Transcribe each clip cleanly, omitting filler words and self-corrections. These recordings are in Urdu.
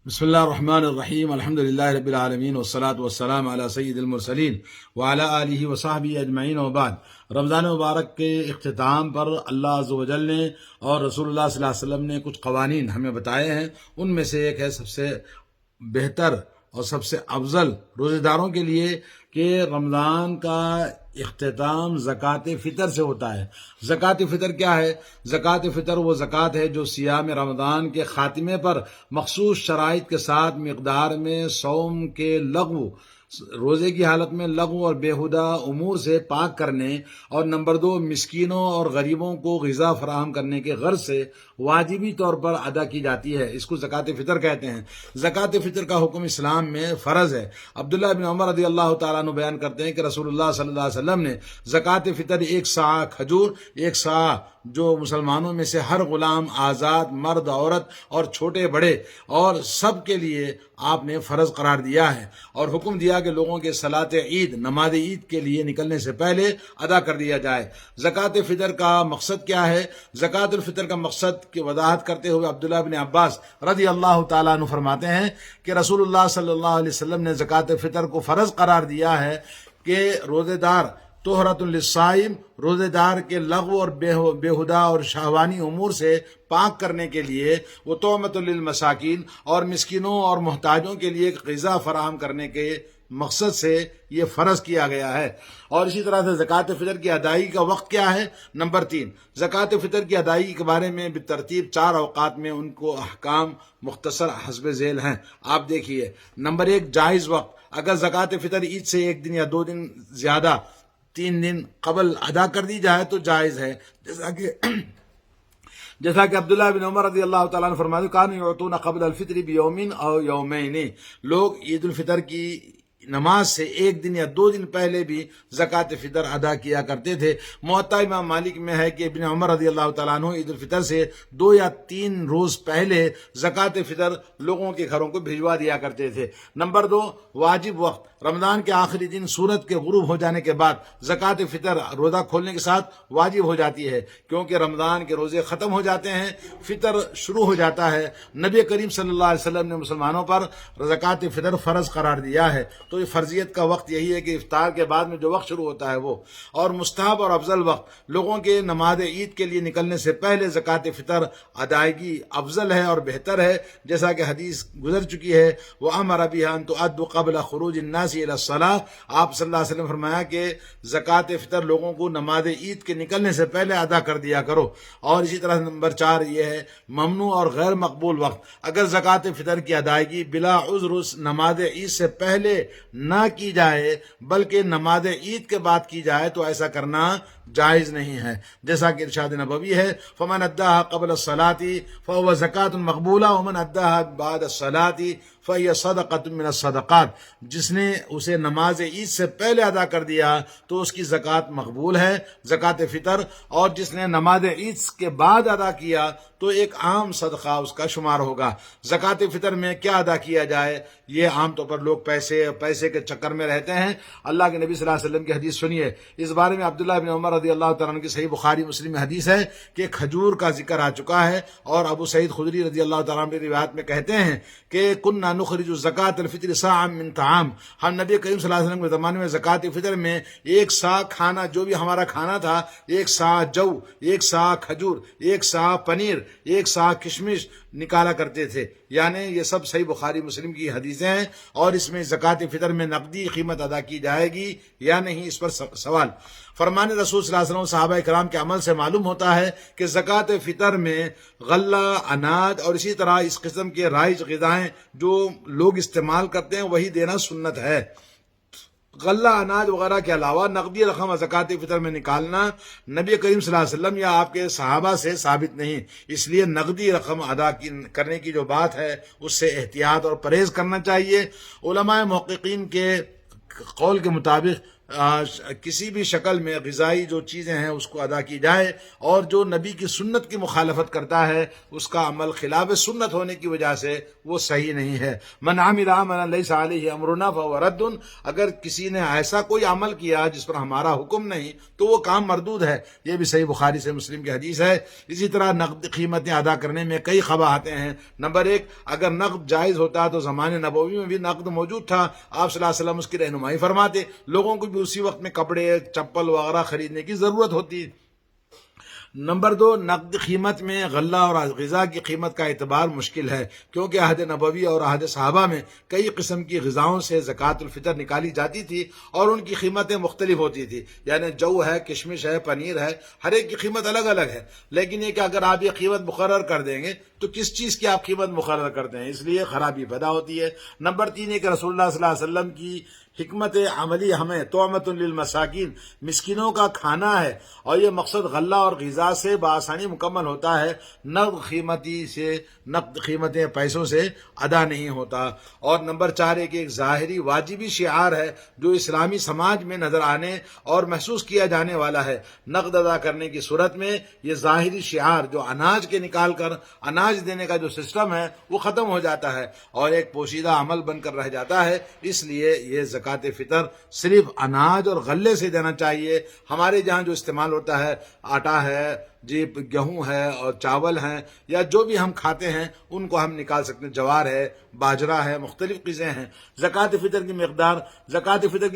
بسم اللہ الرحمن الرحیم الحمد للہ رب العالمین والصلاة والسلام علی سید المرسلین وعلی آلہ وصحبہ اجمعین وبعد۔ رمضان مبارک کے اختتام پر اللہ عز و جل نے اور رسول اللہ صلی اللہ علیہ وسلم نے کچھ قوانین ہمیں بتائے ہیں۔ ان میں سے ایک ہے سب سے بہتر اور سب سے افضل روزے داروں کے لیے کہ رمضان کا اختتام زکوٰۃ فطر سے ہوتا ہے۔ زکوٰۃ فطر کیا ہے؟ زکوٰۃ فطر وہ زکوٰۃ ہے جو صیام رمضان کے خاتمے پر مخصوص شرائط کے ساتھ مقدار میں صوم کے لغو، روزے کی حالت میں لغو اور بیہودہ امور سے پاک کرنے، اور نمبر 2 مسکینوں اور غریبوں کو غذا فراہم کرنے کے غرض سے واجبی طور پر ادا کی جاتی ہے۔ اس کو زکوٰۃ فطر کہتے ہیں۔ زکوٰۃ فطر کا حکم اسلام میں فرض ہے۔ عبداللہ بن عمر رضی اللہ تعالیٰ عنہ بیان کرتے ہیں کہ رسول اللہ صلی اللہ علیہ وسلم نے زکوٰۃ فطر 1 صاع کھجور، 1 صاع جو مسلمانوں میں سے ہر غلام، آزاد، مرد، عورت اور چھوٹے بڑے اور سب کے لیے آپ نے فرض قرار دیا ہے، اور حکم دیا کہ لوگوں کے صلاۃ عید، نماز عید کے لیے نکلنے سے پہلے ادا کر دیا جائے۔ زکوٰۃ فطر کا مقصد کیا ہے؟ زکوٰۃ الفطر کا مقصد کی وضاحت کرتے ہوئے عبداللہ بن عباس رضی اللہ تعالیٰ عنہ فرماتے ہیں کہ رسول اللہ صلی اللہ علیہ وسلم نے زکوٰۃ فطر کو فرض قرار دیا ہے کہ روزے دار طہرۃ للصائم، روزے دار کے لغو اور بیہودہ اور شہوانی امور سے پاک کرنے کے لیے، وہ طعمۃ للمساکین، اور مسکینوں اور محتاجوں کے لیے غذا فراہم کرنے کے مقصد سے یہ فرض کیا گیا ہے۔ اور اسی طرح سے زکوٰۃ فطر کی ادائیگی کا وقت کیا ہے؟ نمبر 3، زکوٰۃ فطر کی ادائیگی کے بارے میں بالترتیب 4 اوقات میں ان کو احکام مختصر حسب ذیل ہیں۔ آپ دیکھیے، نمبر 1 جائز وقت۔ اگر زکوٰۃ فطر عید سے 1 دن یا 2 دن زیادہ 3 دن قبل ادا کر دی جائے تو جائز ہے، جیسا کہ عبداللہ بن عمر رضی اللہ تعالیٰ عنہ فرماتے ہیں کانوا یعطون قبل الفطر بیوم او یومین، لوگ عید الفطر کی نماز سے 1 دن یا 2 دن پہلے بھی زکوٰۃ فطر ادا کیا کرتے تھے۔ موطا امام مالک میں ہے کہ ابن عمر رضی اللہ تعالیٰ عنہ عید الفطر سے 2 یا 3 روز پہلے زکوٰۃ فطر لوگوں کے گھروں کو بھجوا دیا کرتے تھے۔ نمبر 2 واجب وقت۔ رمضان کے آخری دن سورج کے غروب ہو جانے کے بعد زکوٰۃ فطر روزہ کھولنے کے ساتھ واجب ہو جاتی ہے، کیونکہ رمضان کے روزے ختم ہو جاتے ہیں، فطر شروع ہو جاتا ہے۔ نبی کریم صلی اللہ علیہ وسلم نے مسلمانوں پر زکوٰۃ فطر فرض قرار دیا ہے، تو یہ فرضیت کا وقت یہی ہے کہ افطار کے بعد میں جو وقت شروع ہوتا ہے وہ، اور مستحب اور افضل وقت لوگوں کے نماز عید کے لیے نکلنے سے پہلے زکوٰۃ فطر ادائیگی افضل ہے اور بہتر ہے، جیسا کہ حدیث گزر چکی ہے۔ وَأَمَرَ بِهَا أَن تُؤَدَّ قَبْلَ خُرُوجِ النَّاسِ إِلَى الصَّلَاةِ، آپ صلی اللہ علیہ وسلم فرمایا کہ زکوٰۃ فطر لوگوں کو نماز عید کے نکلنے سے پہلے ادا کر دیا کرو۔ اور اسی طرح نمبر 4 یہ ہے ممنوع اور غیر مقبول وقت۔ اگر زکوٰۃ فطر کی ادائیگی بلا عذر اس نماز عید سے پہلے نہ کی جائے بلکہ نماز عید کے بعد کی جائے تو ایسا کرنا جائز نہیں ہے، جیسا کہ ارشاد نبوی ہے فمن اداها قبل الصلاة فهو زکوۃ مقبولہ ومن اداها بعد الصلاة فهي صدقۃ من الصدقات، جس نے اسے نماز عید سے پہلے ادا کر دیا تو اس کی زکوٰۃ مقبول ہے، زکوٰۃ فطر، اور جس نے نماز عید کے بعد ادا کیا تو ایک عام صدقہ اس کا شمار ہوگا۔ زکوٰۃ فطر میں کیا ادا کیا جائے؟ یہ عام طور پر لوگ پیسے کے چکر میں رہتے ہیں۔ اللہ کے نبی صلی اللہ علیہ وسلم کی حدیث سنیے، اس بارے میں عبداللہ بن عمر رضی اللہ تعالیٰ عنہ کی صحیح بخاری مسلم میں حدیث ہے کہ کھجور کا ذکر آ چکا ہے، اور ابو سعید خدری رضی اللہ تعالیٰ عنہ کی روایت میں کہتے ہیں کہ کننا نخرج زکوٰۃ الفطر صاعا من طعام، ہم نبی کریم صلی اللہ علیہ وسلم کے زمانے میں زکوٰۃ فطر میں 1 صاع کھانا، جو بھی ہمارا کھانا تھا، 1 صاع جو، 1 صاع کھجور، 1 صاع پنیر، 1 صاع کشمش نکالا کرتے تھے۔ یعنی یہ سب صحیح بخاری مسلم کی حدیثیں ہیں، اور اس میں زکوٰۃ فطر میں نقدی قیمت ادا کی جائے گی یا نہیں، اس پر سوال۔ فرمان رسول صلی اللہ علیہ وسلم صحابہ کرام کے عمل سے معلوم ہوتا ہے کہ زکوٰۃ فطر میں غلہ، اناج اور اسی طرح اس قسم کے رائج غذائیں جو لوگ استعمال کرتے ہیں وہی دینا سنت ہے۔ غلہ، اناج وغیرہ کے علاوہ نقدی رقم زکوٰۃ فطر میں نکالنا نبی کریم صلی اللہ علیہ وسلم یا آپ کے صحابہ سے ثابت نہیں، اس لیے نقدی رقم ادا کرنے کی جو بات ہے اس سے احتیاط اور پرہیز کرنا چاہیے۔ علماء محققین کے قول کے مطابق کسی بھی شکل میں غذائی جو چیزیں ہیں اس کو ادا کی جائے، اور جو نبی کی سنت کی مخالفت کرتا ہے اس کا عمل خلاف سنت ہونے کی وجہ سے وہ صحیح نہیں ہے۔ من عمل عملا لیس علیہ امرنا فہو رد، اگر کسی نے ایسا کوئی عمل کیا جس پر ہمارا حکم نہیں تو وہ کام مردود ہے۔ یہ بھی صحیح بخاری سے مسلم کی حدیث ہے۔ اسی طرح نقد قیمتیں ادا کرنے میں کئی قباحتیں ہیں۔ نمبر ایک، اگر نقد جائز ہوتا تو زمانے نبوی میں بھی نقد موجود تھا، آپ صلی اللہ علیہ وسلم اس کی رہنمائی فرماتے، لوگوں کو بھی اسی وقت میں کپڑے چپل وغیرہ خریدنے کی ضرورت ہوتی۔ نمبر دو، نقد قیمت میں غلہ اور غذا کی قیمت کا اعتبار مشکل ہے، کیونکہ عہد نبوی اور عہد صحابہ میں کئی قسم کی غذاؤں سے زکوٰۃ الفطر نکالی جاتی تھی اور ان کی قیمتیں مختلف ہوتی تھی، یعنی جو ہے، کشمش ہے، پنیر ہے، ہر ایک کی قیمت الگ الگ ہے۔ لیکن یہ کہ اگر آپ یہ قیمت مقرر کر دیں گے تو کس چیز کی آپ قیمت مقرر کرتے ہیں، اس لیے خرابی پیدا ہوتی ہے۔ نمبر تین ہے کہ رسول اللہ صلی اللہ علیہ وسلم کی حکمت عملی ہمیں طعمۃ للمساکین، مسکینوں کا کھانا ہے، اور یہ مقصد غلہ اور غذا سے بآسانی مکمل ہوتا ہے، نقد قیمتیں پیسوں سے ادا نہیں ہوتا۔ اور نمبر چار ہے کہ ایک ظاہری واجبی شعار ہے جو اسلامی سماج میں نظر آنے اور محسوس کیا جانے والا ہے۔ نقد ادا کرنے کی صورت میں یہ ظاہری شعار جو اناج کے نکال کر اناج دینے کا جو سسٹم ہے وہ ختم ہو جاتا ہے اور ایک پوشیدہ عمل بن کر رہ جاتا ہے۔ اس لیے یہ زکوٰۃ فطر صرف اناج اور غلے سے دینا چاہیے۔ ہمارے جہاں جو استعمال ہوتا ہے، آٹا ہے، جی گیہوں ہے اور چاول ہیں، یا جو بھی ہم کھاتے ہیں ان کو ہم نکال سکتے ہیں، جوار ہے، باجرہ ہے، مختلف چیزیں ہیں۔ زکوٰۃ فطر کی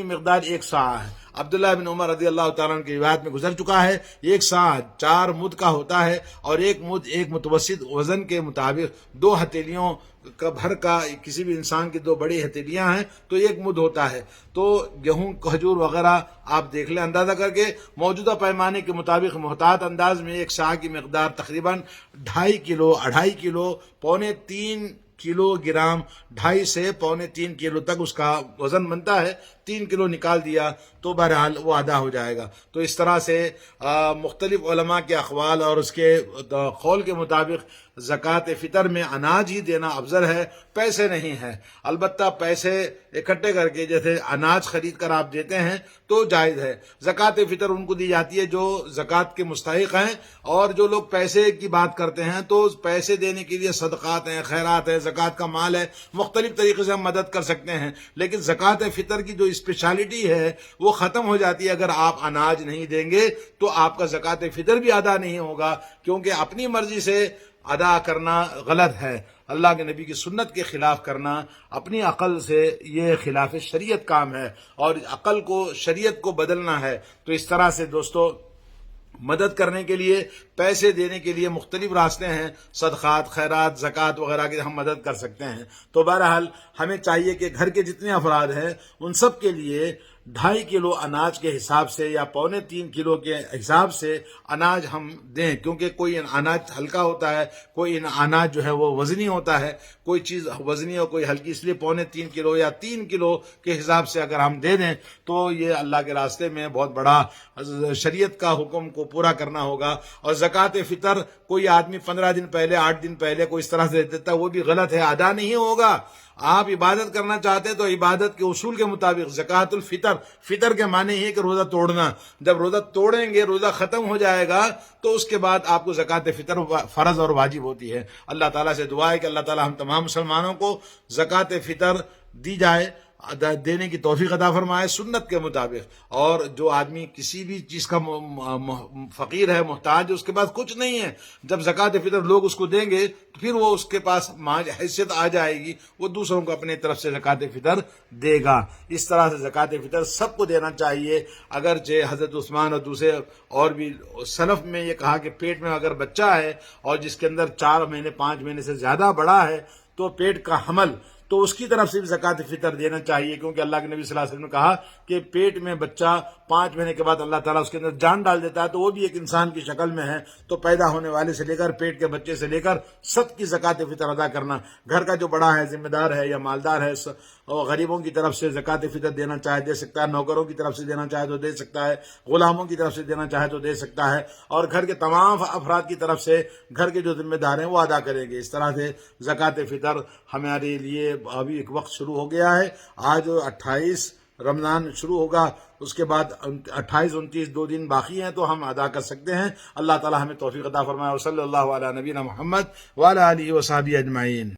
مقدار 1 صاع ہے۔ عبداللہ بن عمر رضی اللہ تعالیٰ عنہ کی روایت میں گزر چکا ہے، 1 صاع 4 مد کا ہوتا ہے، اور ایک مد ایک متوسط وزن کے مطابق 2 ہتھیلیوں کا بھر کا، کسی بھی انسان کی 2 بڑی ہتھیلیاں ہیں تو 1 مد ہوتا ہے۔ تو گیہوں، کھجور وغیرہ آپ دیکھ لیں اندازہ کر کے، موجودہ پیمانے کے مطابق محتاط انداز میں 1 صاع کی مقدار تقریباً 2.5 کلو، 2.5 کلو، 3.25 کلو گرام، 2.5 سے 3.25 کلو تک اس کا وزن بنتا ہے۔ 3 کلو نکال دیا تو بہرحال وہ ادا ہو جائے گا۔ تو اس طرح سے مختلف علماء کے اقوال اور اس کے قول کے مطابق زکوٰۃ فطر میں اناج ہی دینا افضل ہے، پیسے نہیں ہے۔ البتہ پیسے اکٹھے کر کے جیسے اناج خرید کر آپ دیتے ہیں تو جائز ہے۔ زکوٰۃ فطر ان کو دی جاتی ہے جو زکوٰۃ کے مستحق ہیں، اور جو لوگ پیسے کی بات کرتے ہیں تو پیسے دینے کے لیے صدقات ہیں، خیرات ہیں، زکوٰۃ کا مال ہے، مختلف طریقے سے ہم مدد کر سکتے ہیں۔ لیکن زکوٰۃ فطر کی جو اسپیشلٹی ہے وہ ختم ہو جاتی ہے اگر آپ اناج نہیں دیں گے تو آپ کا زکوٰۃ فطر بھی ادا نہیں ہوگا، کیونکہ اپنی مرضی سے ادا کرنا غلط ہے۔ اللہ کے نبی کی سنت کے خلاف کرنا اپنی عقل سے یہ خلاف شریعت کام ہے، اور عقل کو، شریعت کو بدلنا ہے۔ تو اس طرح سے دوستو، مدد کرنے کے لیے، پیسے دینے کے لیے مختلف راستے ہیں، صدقات، خیرات، زکوٰۃ وغیرہ کے ہم مدد کر سکتے ہیں۔ تو بہرحال ہمیں چاہیے کہ گھر کے جتنے افراد ہیں ان سب کے لیے 2.5 کلو اناج کے حساب سے یا 3.25 کلو کے حساب سے اناج ہم دیں، کیونکہ کوئی اناج ہلکا ہوتا ہے، کوئی اناج جو ہے وہ وزنی ہوتا ہے، کوئی چیز وزنی اور کوئی ہلکی، اس لیے 3.25 کلو یا 3 کلو کے حساب سے اگر ہم دے دیں تو یہ اللہ کے راستے میں بہت بڑا شریعت کا حکم کو پورا کرنا ہوگا۔ اور زکوٰۃ فطر کوئی آدمی 15 دن پہلے، 8 دن پہلے کوئی اس طرح سے دیتا ہے، وہ بھی غلط ہے، ادا نہیں ہوگا۔ آپ عبادت کرنا چاہتے ہیں تو عبادت کے اصول کے مطابق زکوٰۃ الفطر، فطر کے معنی یہ ہے کہ روزہ توڑنا، جب روزہ توڑیں گے، روزہ ختم ہو جائے گا تو اس کے بعد آپ کو زکوٰۃ فطر فرض اور واجب ہوتی ہے۔ اللہ تعالیٰ سے دعا ہے کہ اللہ تعالیٰ ہم تمام مسلمانوں کو زکوٰۃ فطر دی جائے، دینے کی توفیق عطا فرمائے سنت کے مطابق۔ اور جو آدمی کسی بھی چیز کا فقیر ہے، محتاج ہے، اس کے پاس کچھ نہیں ہے، جب زکوٰۃ فطر لوگ اس کو دیں گے تو پھر وہ اس کے پاس حیثیت آ جائے گی، وہ دوسروں کو اپنے طرف سے زکوٰۃ فطر دے گا۔ اس طرح سے زکوٰۃ فطر سب کو دینا چاہیے۔ اگرچہ حضرت عثمان اور دوسرے اور بھی سلف میں یہ کہا کہ پیٹ میں اگر بچہ ہے اور جس کے اندر 4 مہینے 5 مہینے سے زیادہ بڑا ہے تو پیٹ کا حمل، تو اس کی طرف سے بھی زکوٰۃ فطر دینا چاہیے، کیونکہ اللہ کے نبی صلی اللہ علیہ وسلم نے کہا کہ پیٹ میں بچہ 5 مہینے کے بعد اللہ تعالیٰ اس کے اندر جان ڈال دیتا ہے، تو وہ بھی ایک انسان کی شکل میں ہے۔ تو پیدا ہونے والے سے لے کر پیٹ کے بچے سے لے کر سب کی زکوٰۃ فطر ادا کرنا، گھر کا جو بڑا ہے، ذمہ دار ہے یا مالدار ہے، اور غریبوں کی طرف سے زکوٰۃ فطر دینا چاہے دے سکتا ہے، نوکروں کی طرف سے دینا چاہے تو دے سکتا ہے، غلاموں کی طرف سے دینا چاہے تو دے سکتا ہے، اور گھر کے تمام افراد کی طرف سے گھر کے جو ذمہ دار ہیں وہ ادا کریں گے۔ اس طرح سے زکوٰۃ فطر ہمارے لیے ابھی ایک وقت شروع ہو گیا ہے، آج 28 رمضان شروع ہوگا اس کے بعد 28 29 2 دن باقی ہیں تو ہم ادا کر سکتے ہیں. اللہ تعالی ہمیں توفیق عطا فرمائے. صلی اللہ علیہ نبینا محمد وعلی آلہ وصحبہ اجمعین.